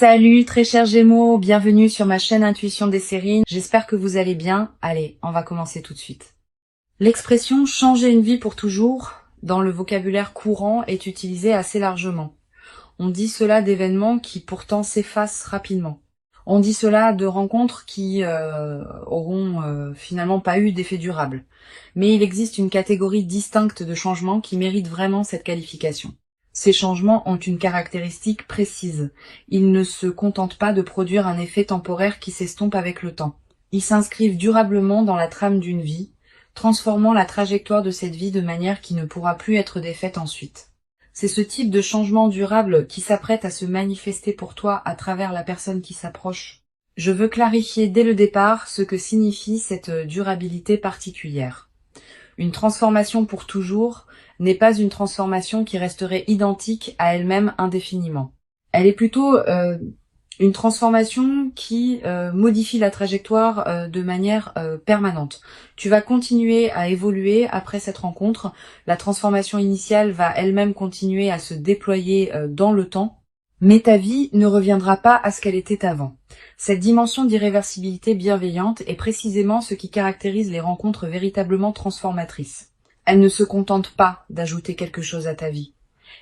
Salut très chers Gémeaux, bienvenue sur ma chaîne Intuition des séries. J'espère que vous allez bien. Allez, on va commencer tout de suite. L'expression changer une vie pour toujours, dans le vocabulaire courant, est utilisée assez largement. On dit cela d'événements qui pourtant s'effacent rapidement. On dit cela de rencontres qui auront finalement pas eu d'effet durable. Mais il existe une catégorie distincte de changements qui méritent vraiment cette qualification. Ces changements ont une caractéristique précise. Ils ne se contentent pas de produire un effet temporaire qui s'estompe avec le temps. Ils s'inscrivent durablement dans la trame d'une vie, transformant la trajectoire de cette vie de manière qui ne pourra plus être défaite ensuite. C'est ce type de changement durable qui s'apprête à se manifester pour toi à travers la personne qui s'approche. Je veux clarifier dès le départ ce que signifie cette durabilité particulière. Une transformation pour toujours n'est pas une transformation qui resterait identique à elle-même indéfiniment. Elle est plutôt une transformation qui modifie la trajectoire de manière permanente. Tu vas continuer à évoluer après cette rencontre. La transformation initiale va elle-même continuer à se déployer dans le temps, mais ta vie ne reviendra pas à ce qu'elle était avant. Cette dimension d'irréversibilité bienveillante est précisément ce qui caractérise les rencontres véritablement transformatrices. Elle ne se contente pas d'ajouter quelque chose à ta vie.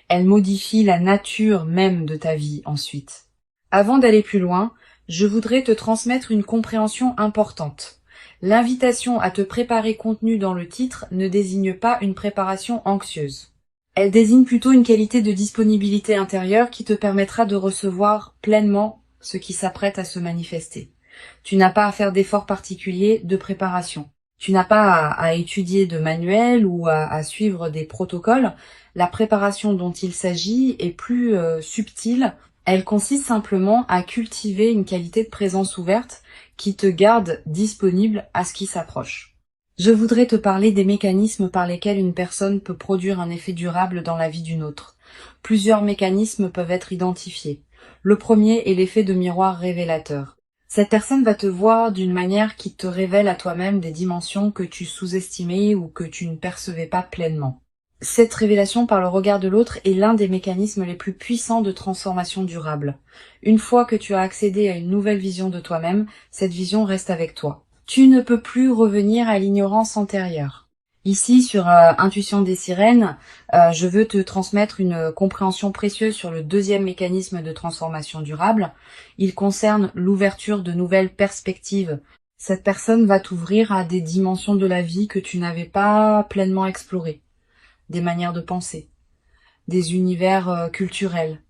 Elle modifie la nature même de ta vie ensuite. Avant d'aller plus loin, je voudrais te transmettre une compréhension importante. L'invitation à te préparer contenue dans le titre ne désigne pas une préparation anxieuse. Elle désigne plutôt une qualité de disponibilité intérieure qui te permettra de recevoir pleinement ce qui s'apprête à se manifester. Tu n'as pas à faire d'efforts particuliers de préparation. Tu n'as pas à étudier de manuels ou à suivre des protocoles. La préparation dont il s'agit est plus subtile. Elle consiste simplement à cultiver une qualité de présence ouverte qui te garde disponible à ce qui s'approche. Je voudrais te parler des mécanismes par lesquels une personne peut produire un effet durable dans la vie d'une autre. Plusieurs mécanismes peuvent être identifiés. Le premier est l'effet de miroir révélateur. Cette personne va te voir d'une manière qui te révèle à toi-même des dimensions que tu sous-estimais ou que tu ne percevais pas pleinement. Cette révélation par le regard de l'autre est l'un des mécanismes les plus puissants de transformation durable. Une fois que tu as accédé à une nouvelle vision de toi-même, cette vision reste avec toi. Tu ne peux plus revenir à l'ignorance antérieure. Ici, sur Intuition des sirènes, je veux te transmettre une compréhension précieuse sur le deuxième mécanisme de transformation durable. Il concerne l'ouverture de nouvelles perspectives. Cette personne va t'ouvrir à des dimensions de la vie que tu n'avais pas pleinement explorées. Des manières de penser, des univers culturels,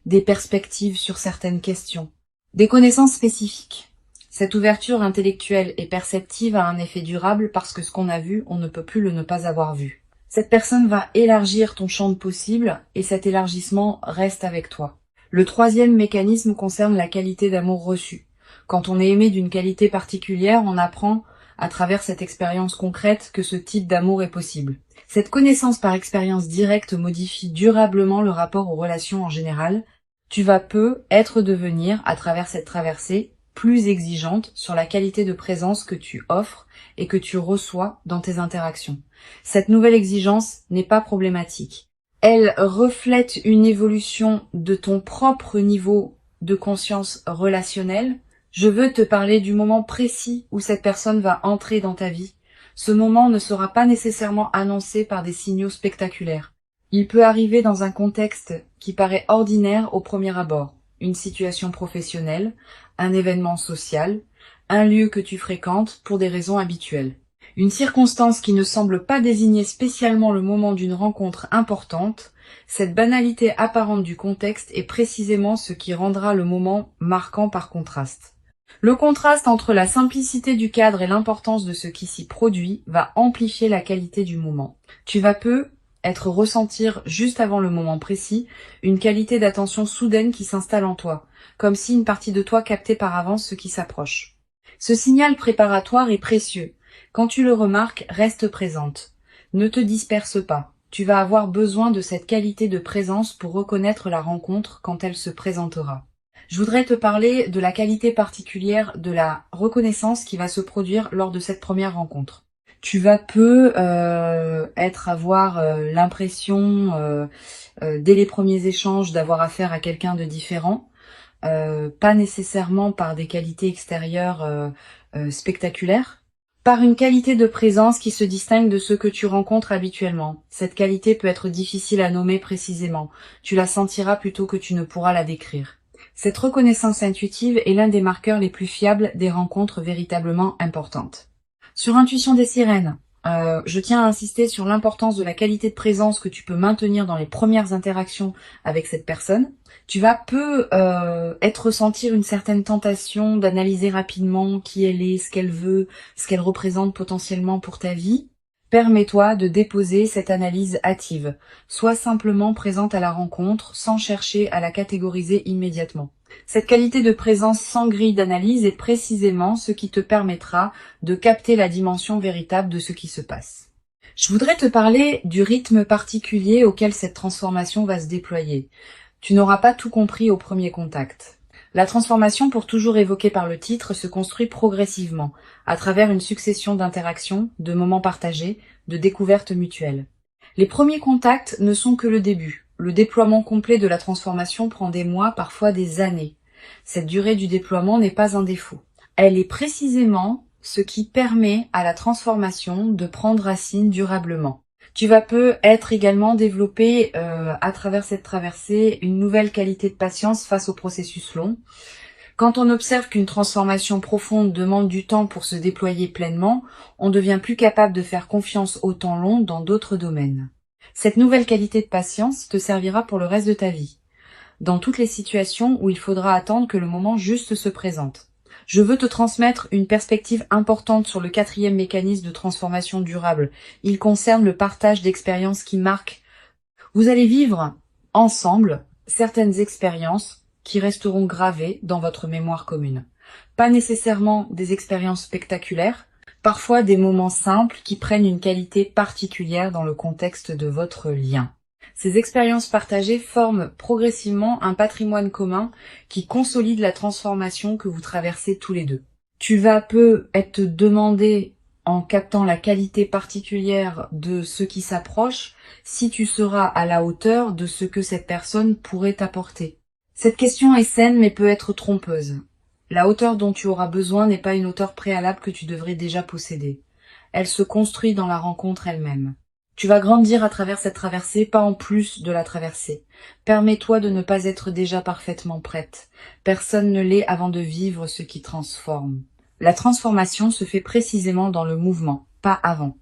des perspectives sur certaines questions, des connaissances spécifiques. Cette ouverture intellectuelle et perceptive a un effet durable parce que ce qu'on a vu, on ne peut plus le ne pas avoir vu. Cette personne va élargir ton champ de possibles et cet élargissement reste avec toi. Le troisième mécanisme concerne la qualité d'amour reçu. Quand on est aimé d'une qualité particulière, on apprend à travers cette expérience concrète que ce type d'amour est possible. Cette connaissance par expérience directe modifie durablement le rapport aux relations en général. Tu vas devenir, à travers cette traversée, plus exigeante sur la qualité de présence que tu offres et que tu reçois dans tes interactions. Cette nouvelle exigence n'est pas problématique. Elle reflète une évolution de ton propre niveau de conscience relationnelle. Je veux te parler du moment précis où cette personne va entrer dans ta vie. Ce moment ne sera pas nécessairement annoncé par des signaux spectaculaires. Il peut arriver dans un contexte qui paraît ordinaire au premier abord. Une situation professionnelle, un événement social, un lieu que tu fréquentes pour des raisons habituelles. Une circonstance qui ne semble pas désigner spécialement le moment d'une rencontre importante, cette banalité apparente du contexte est précisément ce qui rendra le moment marquant par contraste. Le contraste entre la simplicité du cadre et l'importance de ce qui s'y produit va amplifier la qualité du moment. Tu vas ressentir juste avant le moment précis une qualité d'attention soudaine qui s'installe en toi, comme si une partie de toi captait par avance ce qui s'approche. Ce signal préparatoire est précieux. Quand tu le remarques, reste présente. Ne te disperse pas. Tu vas avoir besoin de cette qualité de présence pour reconnaître la rencontre quand elle se présentera. Je voudrais te parler de la qualité particulière de la reconnaissance qui va se produire lors de cette première rencontre. Tu vas avoir l'impression, dès les premiers échanges, d'avoir affaire à quelqu'un de différent. pas nécessairement par des qualités extérieures spectaculaires, par une qualité de présence qui se distingue de ceux que tu rencontres habituellement. Cette qualité peut être difficile à nommer précisément, tu la sentiras plutôt que tu ne pourras la décrire. Cette reconnaissance intuitive est l'un des marqueurs les plus fiables des rencontres véritablement importantes. Sur Intuition des sirènes, je tiens à insister sur l'importance de la qualité de présence que tu peux maintenir dans les premières interactions avec cette personne. Tu vas être ressentir une certaine tentation d'analyser rapidement qui elle est, ce qu'elle veut, ce qu'elle représente potentiellement pour ta vie. Permets-toi de déposer cette analyse hâtive. Sois simplement présente à la rencontre sans chercher à la catégoriser immédiatement. Cette qualité de présence sans grille d'analyse est précisément ce qui te permettra de capter la dimension véritable de ce qui se passe. Je voudrais te parler du rythme particulier auquel cette transformation va se déployer. Tu n'auras pas tout compris au premier contact. La transformation, pour toujours évoquée par le titre, se construit progressivement, à travers une succession d'interactions, de moments partagés, de découvertes mutuelles. Les premiers contacts ne sont que le début. Le déploiement complet de la transformation prend des mois, parfois des années. Cette durée du déploiement n'est pas un défaut. Elle est précisément ce qui permet à la transformation de prendre racine durablement. Tu vas peut-être également développer à travers cette traversée une nouvelle qualité de patience face au processus long. Quand on observe qu'une transformation profonde demande du temps pour se déployer pleinement, on devient plus capable de faire confiance au temps long dans d'autres domaines. Cette nouvelle qualité de patience te servira pour le reste de ta vie, dans toutes les situations où il faudra attendre que le moment juste se présente. Je veux te transmettre une perspective importante sur le 4e mécanisme de transformation durable. Il concerne le partage d'expériences qui marquent. Vous allez vivre ensemble certaines expériences qui resteront gravées dans votre mémoire commune. Pas nécessairement des expériences spectaculaires, parfois des moments simples qui prennent une qualité particulière dans le contexte de votre lien. Ces expériences partagées forment progressivement un patrimoine commun qui consolide la transformation que vous traversez tous les deux. Tu vas être demandé, en captant la qualité particulière de ce qui s'approche, si tu seras à la hauteur de ce que cette personne pourrait t'apporter. Cette question est saine mais peut être trompeuse. La hauteur dont tu auras besoin n'est pas une hauteur préalable que tu devrais déjà posséder. Elle se construit dans la rencontre elle-même. Tu vas grandir à travers cette traversée, pas en plus de la traversée. Permets-toi de ne pas être déjà parfaitement prête. Personne ne l'est avant de vivre ce qui transforme. La transformation se fait précisément dans le mouvement, pas avant.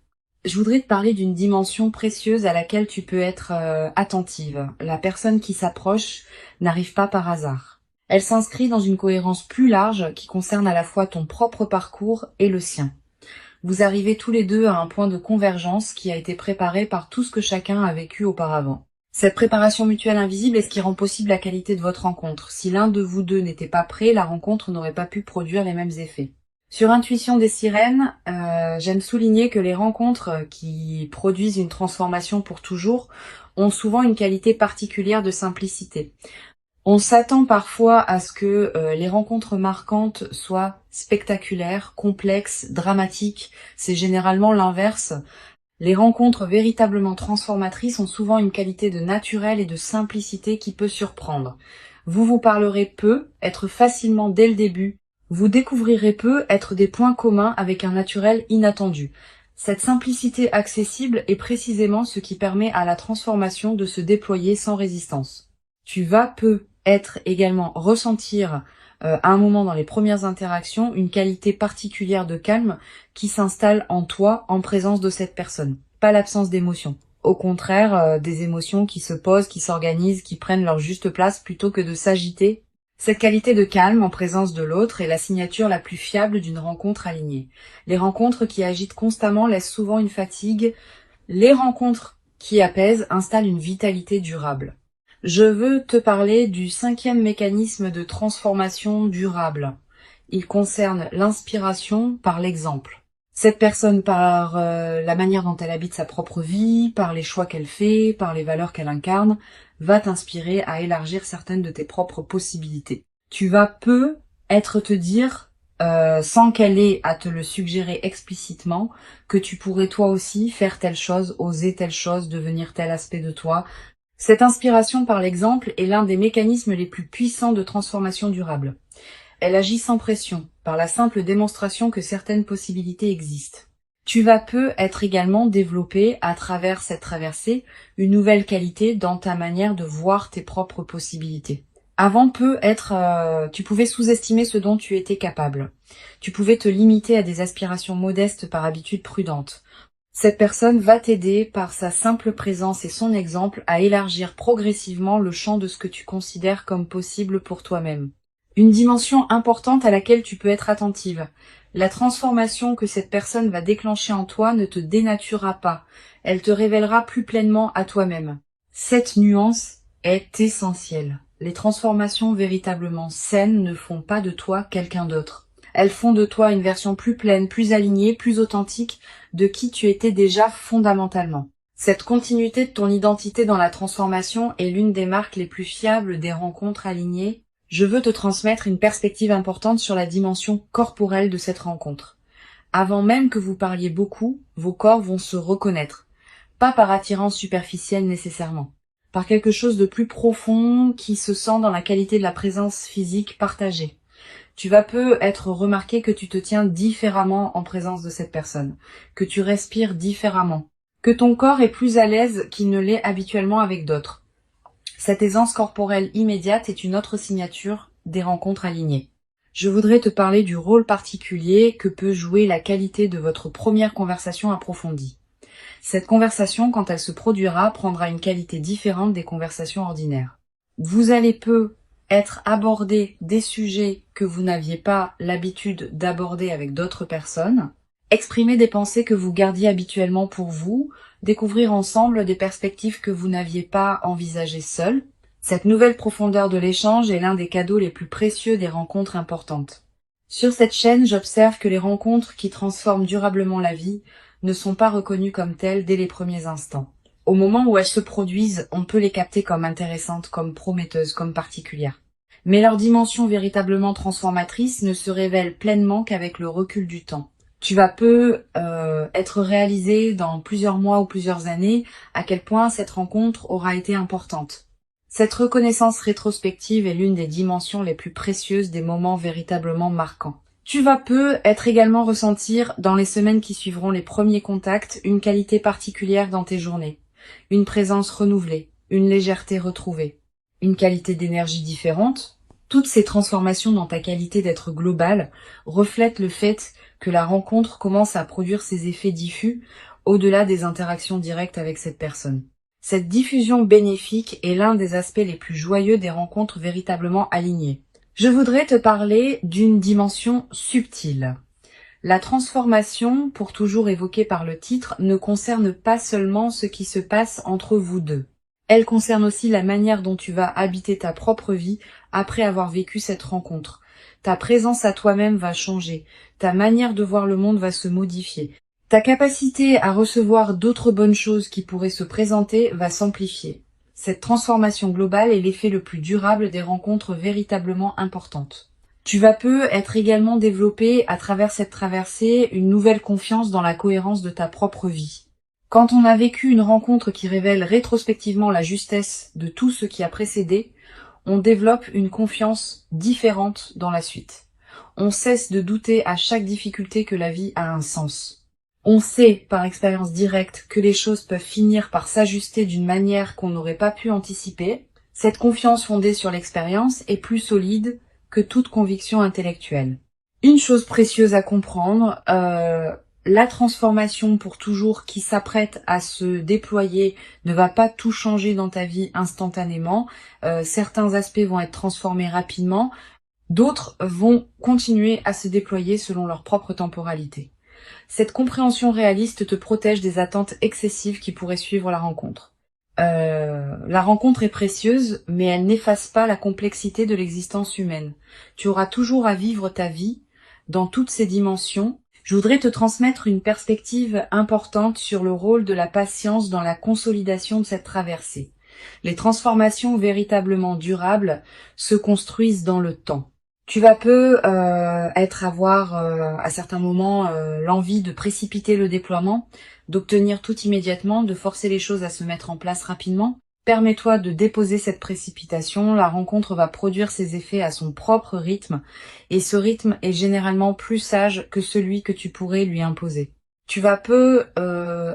Je voudrais te parler d'une dimension précieuse à laquelle tu peux être attentive. La personne qui s'approche n'arrive pas par hasard. Elle s'inscrit dans une cohérence plus large qui concerne à la fois ton propre parcours et le sien. Vous arrivez tous les deux à un point de convergence qui a été préparé par tout ce que chacun a vécu auparavant. Cette préparation mutuelle invisible est ce qui rend possible la qualité de votre rencontre. Si l'un de vous deux n'était pas prêt, la rencontre n'aurait pas pu produire les mêmes effets. Sur Intuition des sirènes, j'aime souligner que les rencontres qui produisent une transformation pour toujours ont souvent une qualité particulière de simplicité. On s'attend parfois à ce que les rencontres marquantes soient spectaculaires, complexes, dramatiques. C'est généralement l'inverse. Les rencontres véritablement transformatrices ont souvent une qualité de naturel et de simplicité qui peut surprendre. Vous vous parlerez peu, être facilement dès le début. Vous découvrirez peu, être des points communs avec un naturel inattendu. Cette simplicité accessible est précisément ce qui permet à la transformation de se déployer sans résistance. Tu vas être également ressentir à un moment dans les premières interactions une qualité particulière de calme qui s'installe en toi en présence de cette personne. Pas l'absence d'émotions. Au contraire, des émotions qui se posent, qui s'organisent, qui prennent leur juste place plutôt que de s'agiter. Cette qualité de calme en présence de l'autre est la signature la plus fiable d'une rencontre alignée. Les rencontres qui agitent constamment laissent souvent une fatigue. Les rencontres qui apaisent installent une vitalité durable. Je veux te parler du 5e mécanisme de transformation durable. Il concerne l'inspiration par l'exemple. Cette personne, par la manière dont elle habite sa propre vie, par les choix qu'elle fait, par les valeurs qu'elle incarne, va t'inspirer à élargir certaines de tes propres possibilités. Tu vas te dire, sans qu'elle ait à te le suggérer explicitement, que tu pourrais toi aussi faire telle chose, oser telle chose, devenir tel aspect de toi. Cette inspiration par l'exemple est l'un des mécanismes les plus puissants de transformation durable. Elle agit sans pression, par la simple démonstration que certaines possibilités existent. Tu vas peu être également développé, à travers cette traversée, une nouvelle qualité dans ta manière de voir tes propres possibilités. Avant tu pouvais sous-estimer ce dont tu étais capable. Tu pouvais te limiter à des aspirations modestes par habitude prudente. Cette personne va t'aider par sa simple présence et son exemple à élargir progressivement le champ de ce que tu considères comme possible pour toi-même. Une dimension importante à laquelle tu peux être attentive. La transformation que cette personne va déclencher en toi ne te dénaturera pas. Elle te révélera plus pleinement à toi-même. Cette nuance est essentielle. Les transformations véritablement saines ne font pas de toi quelqu'un d'autre. Elles font de toi une version plus pleine, plus alignée, plus authentique de qui tu étais déjà fondamentalement. Cette continuité de ton identité dans la transformation est l'une des marques les plus fiables des rencontres alignées. Je veux te transmettre une perspective importante sur la dimension corporelle de cette rencontre. Avant même que vous parliez beaucoup, vos corps vont se reconnaître. Pas par attirance superficielle nécessairement. Par quelque chose de plus profond qui se sent dans la qualité de la présence physique partagée. Tu vas peu être remarqué que tu te tiens différemment en présence de cette personne, que tu respires différemment, que ton corps est plus à l'aise qu'il ne l'est habituellement avec d'autres. Cette aisance corporelle immédiate est une autre signature des rencontres alignées. Je voudrais te parler du rôle particulier que peut jouer la qualité de votre première conversation approfondie. Cette conversation, quand elle se produira, prendra une qualité différente des conversations ordinaires. Vous allez peu être abordé des sujets que vous n'aviez pas l'habitude d'aborder avec d'autres personnes, exprimer des pensées que vous gardiez habituellement pour vous, découvrir ensemble des perspectives que vous n'aviez pas envisagées seul. Cette nouvelle profondeur de l'échange est l'un des cadeaux les plus précieux des rencontres importantes. Sur cette chaîne, j'observe que les rencontres qui transforment durablement la vie ne sont pas reconnues comme telles dès les premiers instants. Au moment où elles se produisent, on peut les capter comme intéressantes, comme prometteuses, comme particulières. Mais leur dimension véritablement transformatrice ne se révèle pleinement qu'avec le recul du temps. Tu vas peu être réalisé dans plusieurs mois ou plusieurs années à quel point cette rencontre aura été importante. Cette reconnaissance rétrospective est l'une des dimensions les plus précieuses des moments véritablement marquants. Tu vas peu être également ressentir dans les semaines qui suivront les premiers contacts une qualité particulière dans tes journées, une présence renouvelée, une légèreté retrouvée, une qualité d'énergie différente. Toutes ces transformations dans ta qualité d'être global reflètent le fait que la rencontre commence à produire ses effets diffus au-delà des interactions directes avec cette personne. Cette diffusion bénéfique est l'un des aspects les plus joyeux des rencontres véritablement alignées. Je voudrais te parler d'une dimension subtile. La transformation, pour toujours évoquée par le titre, ne concerne pas seulement ce qui se passe entre vous deux. Elle concerne aussi la manière dont tu vas habiter ta propre vie après avoir vécu cette rencontre. Ta présence à toi-même va changer, ta manière de voir le monde va se modifier. Ta capacité à recevoir d'autres bonnes choses qui pourraient se présenter va s'amplifier. Cette transformation globale est l'effet le plus durable des rencontres véritablement importantes. Tu vas peu être également développé à travers cette traversée une nouvelle confiance dans la cohérence de ta propre vie. Quand on a vécu une rencontre qui révèle rétrospectivement la justesse de tout ce qui a précédé, on développe une confiance différente dans la suite. On cesse de douter à chaque difficulté que la vie a un sens. On sait, par expérience directe, que les choses peuvent finir par s'ajuster d'une manière qu'on n'aurait pas pu anticiper. Cette confiance fondée sur l'expérience est plus solide que toute conviction intellectuelle. Une chose précieuse à comprendre, la transformation pour toujours qui s'apprête à se déployer ne va pas tout changer dans ta vie instantanément. Certains aspects vont être transformés rapidement, d'autres vont continuer à se déployer selon leur propre temporalité. Cette compréhension réaliste te protège des attentes excessives qui pourraient suivre la rencontre. La rencontre est précieuse, mais elle n'efface pas la complexité de l'existence humaine. Tu auras toujours à vivre ta vie dans toutes ses dimensions. Je voudrais te transmettre une perspective importante sur le rôle de la patience dans la consolidation de cette traversée. Les transformations véritablement durables se construisent dans le temps. Tu vas peu avoir à certains moments l'envie de précipiter le déploiement, d'obtenir tout immédiatement, de forcer les choses à se mettre en place rapidement. Permets-toi de déposer cette précipitation, la rencontre va produire ses effets à son propre rythme, et ce rythme est généralement plus sage que celui que tu pourrais lui imposer. Tu vas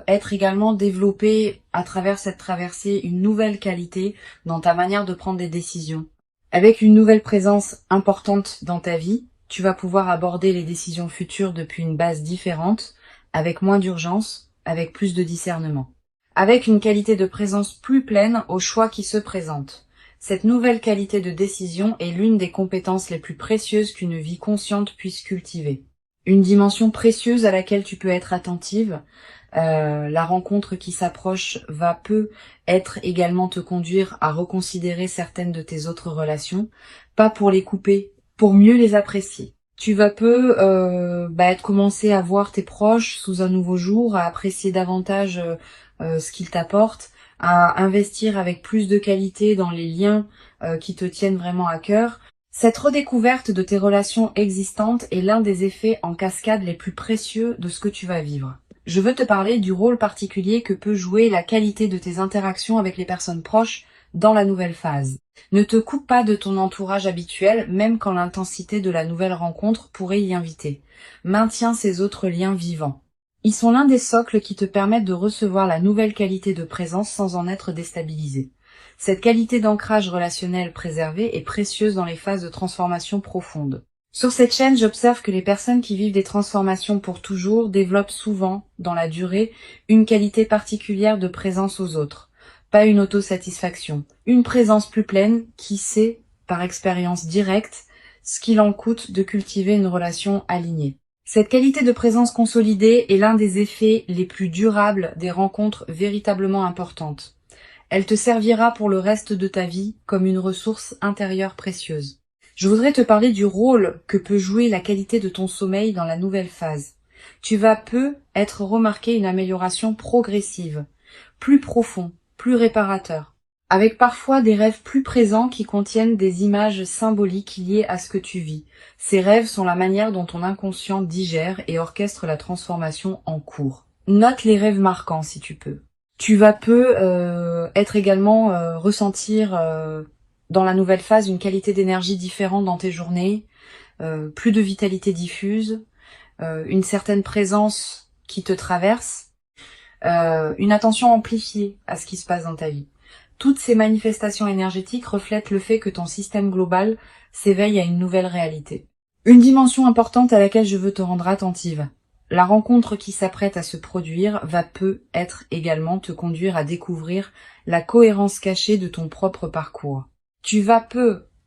être également développé à travers cette traversée une nouvelle qualité dans ta manière de prendre des décisions. Avec une nouvelle présence importante dans ta vie, tu vas pouvoir aborder les décisions futures depuis une base différente, avec moins d'urgence, avec plus de discernement. Avec une qualité de présence plus pleine aux choix qui se présentent. Cette nouvelle qualité de décision est l'une des compétences les plus précieuses qu'une vie consciente puisse cultiver. Une dimension précieuse à laquelle tu peux être attentive. La rencontre qui s'approche être également te conduire à reconsidérer certaines de tes autres relations, pas pour les couper, pour mieux les apprécier. Tu vas commencer à voir tes proches sous un nouveau jour, à apprécier davantage ce qu'ils t'apportent, à investir avec plus de qualité dans les liens qui te tiennent vraiment à cœur. Cette redécouverte de tes relations existantes est l'un des effets en cascade les plus précieux de ce que tu vas vivre. Je veux te parler du rôle particulier que peut jouer la qualité de tes interactions avec les personnes proches dans la nouvelle phase. Ne te coupe pas de ton entourage habituel, même quand l'intensité de la nouvelle rencontre pourrait y inviter. Maintiens ces autres liens vivants. Ils sont l'un des socles qui te permettent de recevoir la nouvelle qualité de présence sans en être déstabilisé. Cette qualité d'ancrage relationnel préservé est précieuse dans les phases de transformation profonde. Sur cette chaîne, j'observe que les personnes qui vivent des transformations pour toujours développent souvent, dans la durée, une qualité particulière de présence aux autres. Pas une autosatisfaction, une présence plus pleine qui sait, par expérience directe, ce qu'il en coûte de cultiver une relation alignée. Cette qualité de présence consolidée est l'un des effets les plus durables des rencontres véritablement importantes. Elle te servira pour le reste de ta vie comme une ressource intérieure précieuse. Je voudrais te parler du rôle que peut jouer la qualité de ton sommeil dans la nouvelle phase. Tu vas être remarqué une amélioration progressive, plus profond, plus réparateur, avec parfois des rêves plus présents qui contiennent des images symboliques liées à ce que tu vis. Ces rêves sont la manière dont ton inconscient digère et orchestre la transformation en cours. Note les rêves marquants si tu peux. Tu vas être également ressentir dans la nouvelle phase une qualité d'énergie différente dans tes journées, plus de vitalité diffuse, une certaine présence qui te traverse, une attention amplifiée à ce qui se passe dans ta vie. Toutes ces manifestations énergétiques reflètent le fait que ton système global s'éveille à une nouvelle réalité. Une dimension importante à laquelle je veux te rendre attentive. La rencontre qui s'apprête à se produire va être également te conduire à découvrir la cohérence cachée de ton propre parcours. Tu vas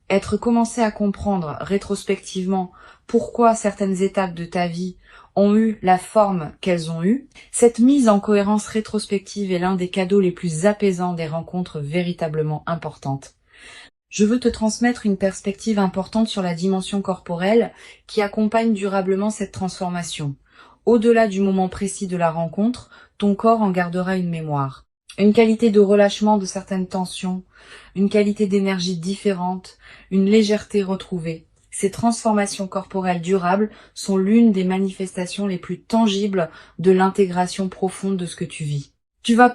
être commencé à comprendre rétrospectivement pourquoi certaines étapes de ta vie ont eu la forme qu'elles ont eue. Cette mise en cohérence rétrospective est l'un des cadeaux les plus apaisants des rencontres véritablement importantes. Je veux te transmettre une perspective importante sur la dimension corporelle qui accompagne durablement cette transformation. Au-delà du moment précis de la rencontre, ton corps en gardera une mémoire. Une qualité de relâchement de certaines tensions, une qualité d'énergie différente, une légèreté retrouvée. Ces transformations corporelles durables sont l'une des manifestations les plus tangibles de l'intégration profonde de ce que tu vis. Tu vas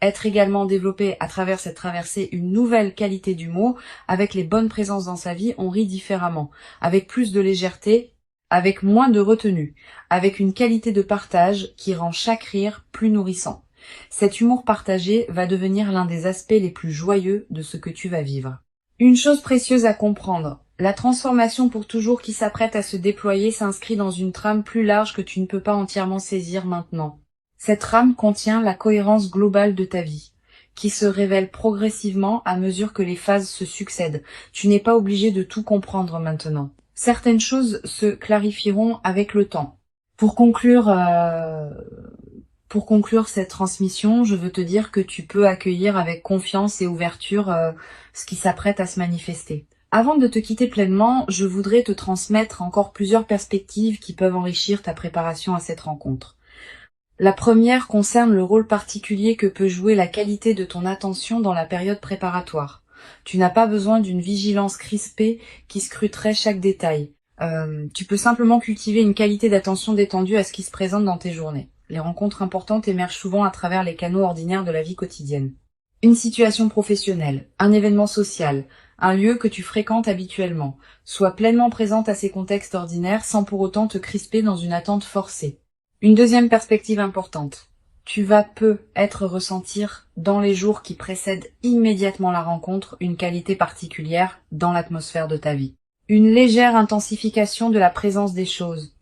être également développé à travers cette traversée une nouvelle qualité d'humour. Avec les bonnes présences dans sa vie, on rit différemment, avec plus de légèreté, avec moins de retenue, avec une qualité de partage qui rend chaque rire plus nourrissant. Cet humour partagé va devenir l'un des aspects les plus joyeux de ce que tu vas vivre. Une chose précieuse à comprendre, la transformation pour toujours qui s'apprête à se déployer s'inscrit dans une trame plus large que tu ne peux pas entièrement saisir maintenant. Cette trame contient la cohérence globale de ta vie, qui se révèle progressivement à mesure que les phases se succèdent. Tu n'es pas obligé de tout comprendre maintenant. Certaines choses se clarifieront avec le temps. Pour conclure cette transmission, je veux te dire que tu peux accueillir avec confiance et ouverture ce qui s'apprête à se manifester. Avant de te quitter pleinement, je voudrais te transmettre encore plusieurs perspectives qui peuvent enrichir ta préparation à cette rencontre. La première concerne le rôle particulier que peut jouer la qualité de ton attention dans la période préparatoire. Tu n'as pas besoin d'une vigilance crispée qui scruterait chaque détail. Tu peux simplement cultiver une qualité d'attention détendue à ce qui se présente dans tes journées. Les rencontres importantes émergent souvent à travers les canaux ordinaires de la vie quotidienne. Une situation professionnelle, un événement social, un lieu que tu fréquentes habituellement. Sois pleinement présente à ces contextes ordinaires sans pour autant te crisper dans une attente forcée. Une deuxième perspective importante. Tu vas peut-être ressentir dans les jours qui précèdent immédiatement la rencontre une qualité particulière dans l'atmosphère de ta vie. Une légère intensification de la présence des choses.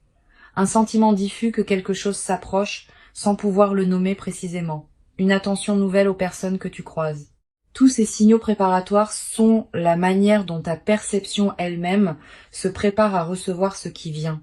Un sentiment diffus que quelque chose s'approche sans pouvoir le nommer précisément. Une attention nouvelle aux personnes que tu croises. Tous ces signaux préparatoires sont la manière dont ta perception elle-même se prépare à recevoir ce qui vient.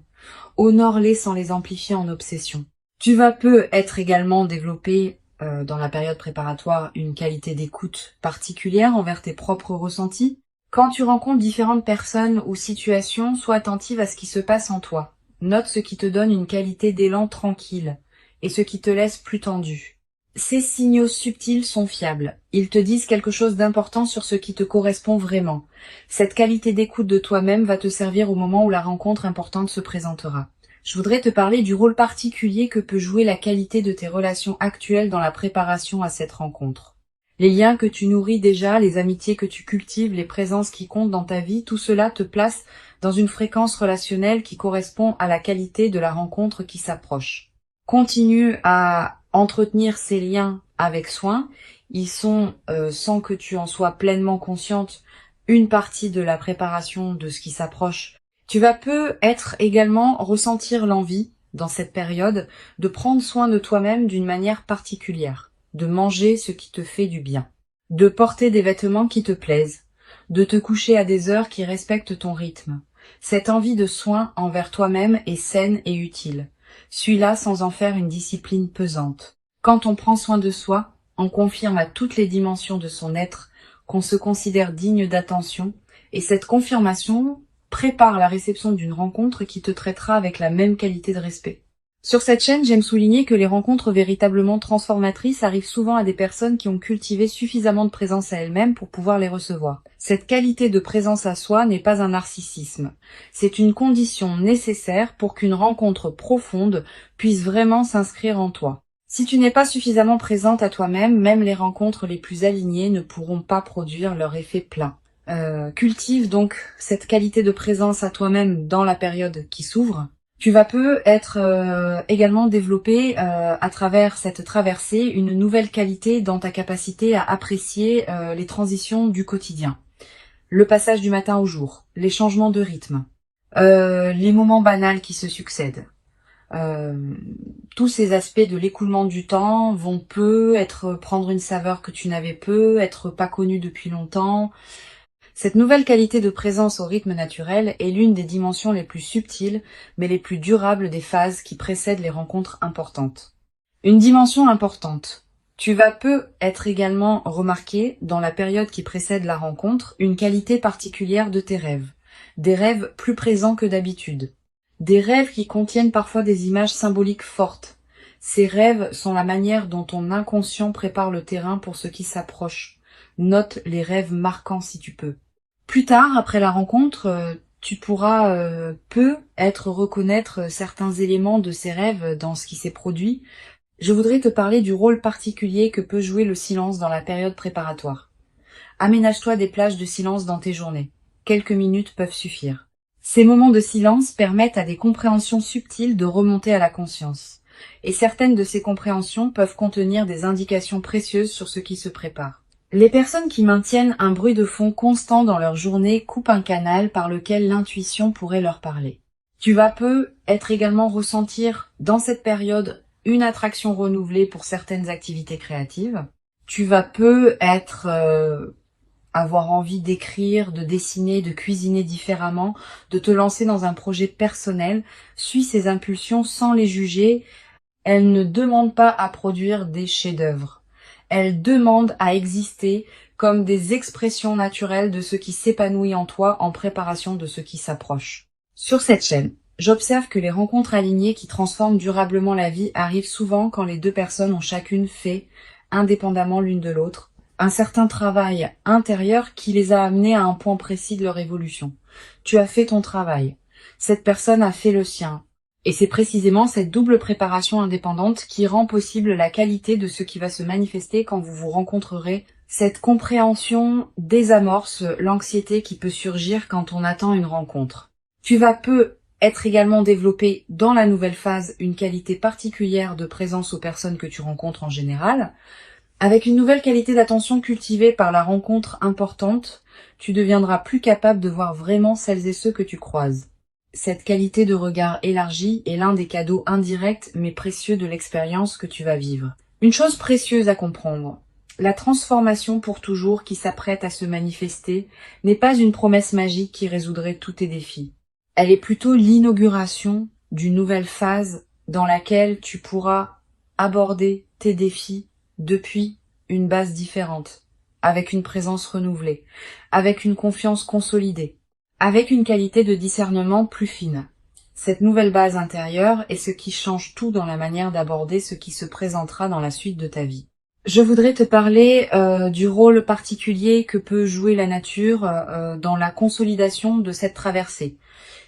Honore-les sans les amplifier en obsession. Tu vas peut-être également développer dans la période préparatoire une qualité d'écoute particulière envers tes propres ressentis. Quand tu rencontres différentes personnes ou situations, sois attentive à ce qui se passe en toi. Note ce qui te donne une qualité d'élan tranquille et ce qui te laisse plus tendu. Ces signaux subtils sont fiables. Ils te disent quelque chose d'important sur ce qui te correspond vraiment. Cette qualité d'écoute de toi-même va te servir au moment où la rencontre importante se présentera. Je voudrais te parler du rôle particulier que peut jouer la qualité de tes relations actuelles dans la préparation à cette rencontre. Les liens que tu nourris déjà, les amitiés que tu cultives, les présences qui comptent dans ta vie, tout cela te place dans une fréquence relationnelle qui correspond à la qualité de la rencontre qui s'approche. Continue à entretenir ces liens avec soin. Ils sont, sans que tu en sois pleinement consciente, une partie de la préparation de ce qui s'approche. Tu vas peut-être également ressentir l'envie, dans cette période, de prendre soin de toi-même d'une manière particulière, de manger ce qui te fait du bien, de porter des vêtements qui te plaisent, de te coucher à des heures qui respectent ton rythme. Cette envie de soin envers toi-même est saine et utile. Suis-la sans en faire une discipline pesante. Quand on prend soin de soi, on confirme à toutes les dimensions de son être qu'on se considère digne d'attention, et cette confirmation prépare la réception d'une rencontre qui te traitera avec la même qualité de respect. Sur cette chaîne, j'aime souligner que les rencontres véritablement transformatrices arrivent souvent à des personnes qui ont cultivé suffisamment de présence à elles-mêmes pour pouvoir les recevoir. Cette qualité de présence à soi n'est pas un narcissisme. C'est une condition nécessaire pour qu'une rencontre profonde puisse vraiment s'inscrire en toi. Si tu n'es pas suffisamment présente à toi-même, même les rencontres les plus alignées ne pourront pas produire leur effet plein. Cultive donc cette qualité de présence à toi-même dans la période qui s'ouvre. Tu vas peut-être également développer à travers cette traversée une nouvelle qualité dans ta capacité à apprécier les transitions du quotidien. Le passage du matin au jour, les changements de rythme, les moments banals qui se succèdent. Tous ces aspects de l'écoulement du temps vont prendre une saveur que tu n'avais être pas connue depuis longtemps. Cette nouvelle qualité de présence au rythme naturel est l'une des dimensions les plus subtiles, mais les plus durables des phases qui précèdent les rencontres importantes. Une dimension importante. Tu vas peut-être également remarquer, dans la période qui précède la rencontre, une qualité particulière de tes rêves. Des rêves plus présents que d'habitude. Des rêves qui contiennent parfois des images symboliques fortes. Ces rêves sont la manière dont ton inconscient prépare le terrain pour ce qui s'approche. Note les rêves marquants si tu peux. Plus tard, après la rencontre, tu pourras peut-être reconnaître certains éléments de ces rêves dans ce qui s'est produit. Je voudrais te parler du rôle particulier que peut jouer le silence dans la période préparatoire. Aménage-toi des plages de silence dans tes journées. Quelques minutes peuvent suffire. Ces moments de silence permettent à des compréhensions subtiles de remonter à la conscience. Et certaines de ces compréhensions peuvent contenir des indications précieuses sur ce qui se prépare. Les personnes qui maintiennent un bruit de fond constant dans leur journée coupent un canal par lequel l'intuition pourrait leur parler. Tu vas peut-être également ressentir dans cette période une attraction renouvelée pour certaines activités créatives. Tu vas peut-être avoir envie d'écrire, de dessiner, de cuisiner différemment, de te lancer dans un projet personnel. Suis ces impulsions sans les juger. Elles ne demandent pas à produire des chefs-d'œuvre. Elles demandent à exister comme des expressions naturelles de ce qui s'épanouit en toi en préparation de ce qui s'approche. Sur cette chaîne, j'observe que les rencontres alignées qui transforment durablement la vie arrivent souvent quand les deux personnes ont chacune fait, indépendamment l'une de l'autre, un certain travail intérieur qui les a amenés à un point précis de leur évolution. Tu as fait ton travail. Cette personne a fait le sien. Et c'est précisément cette double préparation indépendante qui rend possible la qualité de ce qui va se manifester quand vous vous rencontrerez Cette compréhension désamorce l'anxiété qui peut surgir quand on attend une rencontre. Tu vas peu être également développé dans la nouvelle phase une qualité particulière de présence aux personnes que tu rencontres en général. Avec une nouvelle qualité d'attention cultivée par la rencontre importante, tu deviendras plus capable de voir vraiment celles et ceux que tu croises. Cette qualité de regard élargi est l'un des cadeaux indirects mais précieux de l'expérience que tu vas vivre. Une chose précieuse à comprendre. La transformation pour toujours qui s'apprête à se manifester n'est pas une promesse magique qui résoudrait tous tes défis. Elle est plutôt l'inauguration d'une nouvelle phase dans laquelle tu pourras aborder tes défis depuis une base différente, avec une présence renouvelée, avec une confiance consolidée, avec une qualité de discernement plus fine. Cette nouvelle base intérieure est ce qui change tout dans la manière d'aborder ce qui se présentera dans la suite de ta vie. Je voudrais te parler du rôle particulier que peut jouer la nature dans la consolidation de cette traversée.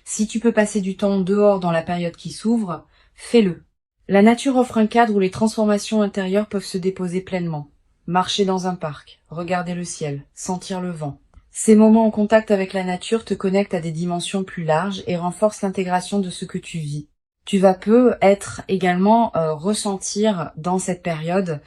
Si tu peux passer du temps dehors dans la période qui s'ouvre, fais-le. La nature offre un cadre où les transformations intérieures peuvent se déposer pleinement. Marcher dans un parc, regarder le ciel, sentir le vent. Ces moments en contact avec la nature te connectent à des dimensions plus larges et renforcent l'intégration de ce que tu vis. Tu vas peu être également ressentir dans cette période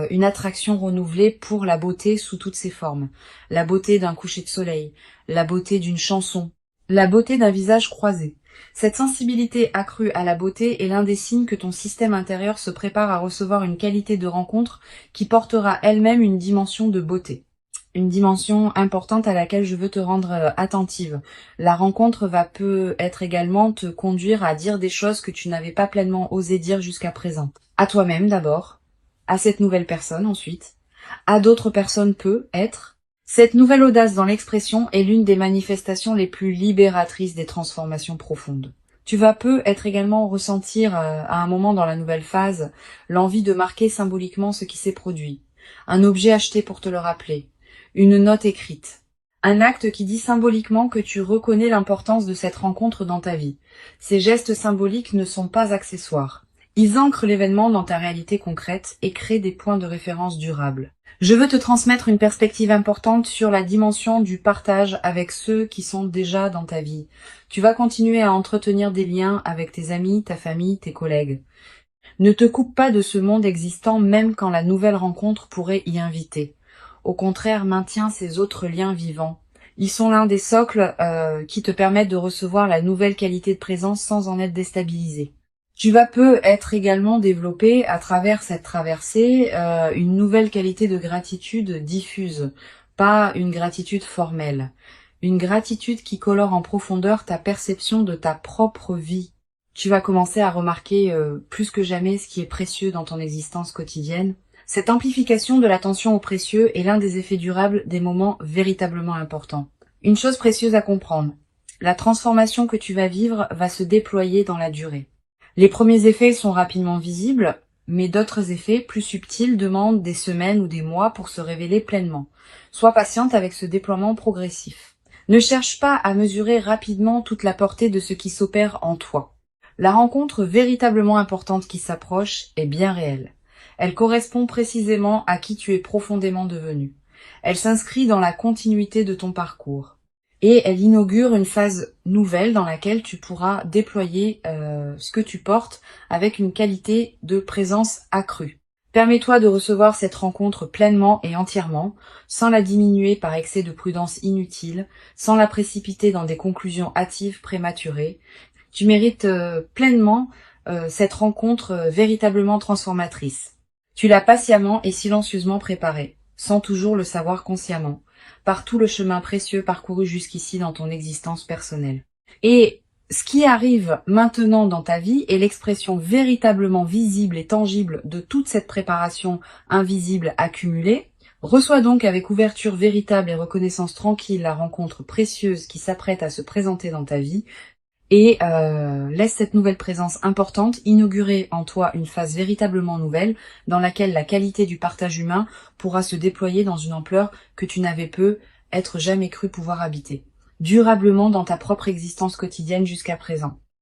une attraction renouvelée pour la beauté sous toutes ses formes. La beauté d'un coucher de soleil, la beauté d'une chanson, la beauté d'un visage croisé. Cette sensibilité accrue à la beauté est l'un des signes que ton système intérieur se prépare à recevoir une qualité de rencontre qui portera elle-même une dimension de beauté. Une dimension importante à laquelle je veux te rendre attentive. La rencontre va peut-être également te conduire à dire des choses que tu n'avais pas pleinement osé dire jusqu'à présent. À toi-même d'abord, à cette nouvelle personne ensuite, à d'autres personnes peut-être. Cette nouvelle audace dans l'expression est l'une des manifestations les plus libératrices des transformations profondes. Tu vas peu être également ressentir à un moment dans la nouvelle phase l'envie de marquer symboliquement ce qui s'est produit. Un objet acheté pour te le rappeler. Une note écrite. Un acte qui dit symboliquement que tu reconnais l'importance de cette rencontre dans ta vie. Ces gestes symboliques ne sont pas accessoires. Ils ancrent l'événement dans ta réalité concrète et créent des points de référence durables. Je veux te transmettre une perspective importante sur la dimension du partage avec ceux qui sont déjà dans ta vie. Tu vas continuer à entretenir des liens avec tes amis, ta famille, tes collègues. Ne te coupe pas de ce monde existant même quand la nouvelle rencontre pourrait y inviter. Au contraire, maintiens ces autres liens vivants. Ils sont l'un des socles qui te permettent de recevoir la nouvelle qualité de présence sans en être déstabilisé. Tu vas peu être également développé à travers cette traversée une nouvelle qualité de gratitude diffuse, pas une gratitude formelle. Une gratitude qui colore en profondeur ta perception de ta propre vie. Tu vas commencer à remarquer plus que jamais ce qui est précieux dans ton existence quotidienne. Cette amplification de l'attention au précieux est l'un des effets durables des moments véritablement importants. Une chose précieuse à comprendre, la transformation que tu vas vivre va se déployer dans la durée. Les premiers effets sont rapidement visibles, mais d'autres effets plus subtils demandent des semaines ou des mois pour se révéler pleinement. Sois patiente avec ce déploiement progressif. Ne cherche pas à mesurer rapidement toute la portée de ce qui s'opère en toi. La rencontre véritablement importante qui s'approche est bien réelle. Elle correspond précisément à qui tu es profondément devenu. Elle s'inscrit dans la continuité de ton parcours. Et elle inaugure une phase nouvelle dans laquelle tu pourras déployer ce que tu portes avec une qualité de présence accrue. Permets-toi de recevoir cette rencontre pleinement et entièrement, sans la diminuer par excès de prudence inutile, sans la précipiter dans des conclusions hâtives prématurées. Tu mérites pleinement cette rencontre véritablement transformatrice. Tu l'as patiemment et silencieusement préparée, sans toujours le savoir consciemment, par tout le chemin précieux parcouru jusqu'ici dans ton existence personnelle. Et ce qui arrive maintenant dans ta vie est l'expression véritablement visible et tangible de toute cette préparation invisible accumulée. Reçois donc avec ouverture véritable et reconnaissance tranquille la rencontre précieuse qui s'apprête à se présenter dans ta vie, et laisse cette nouvelle présence importante inaugurer en toi une phase véritablement nouvelle dans laquelle la qualité du partage humain pourra se déployer dans une ampleur que tu n'avais peut-être jamais cru pouvoir habiter, durablement dans ta propre existence quotidienne jusqu'à présent.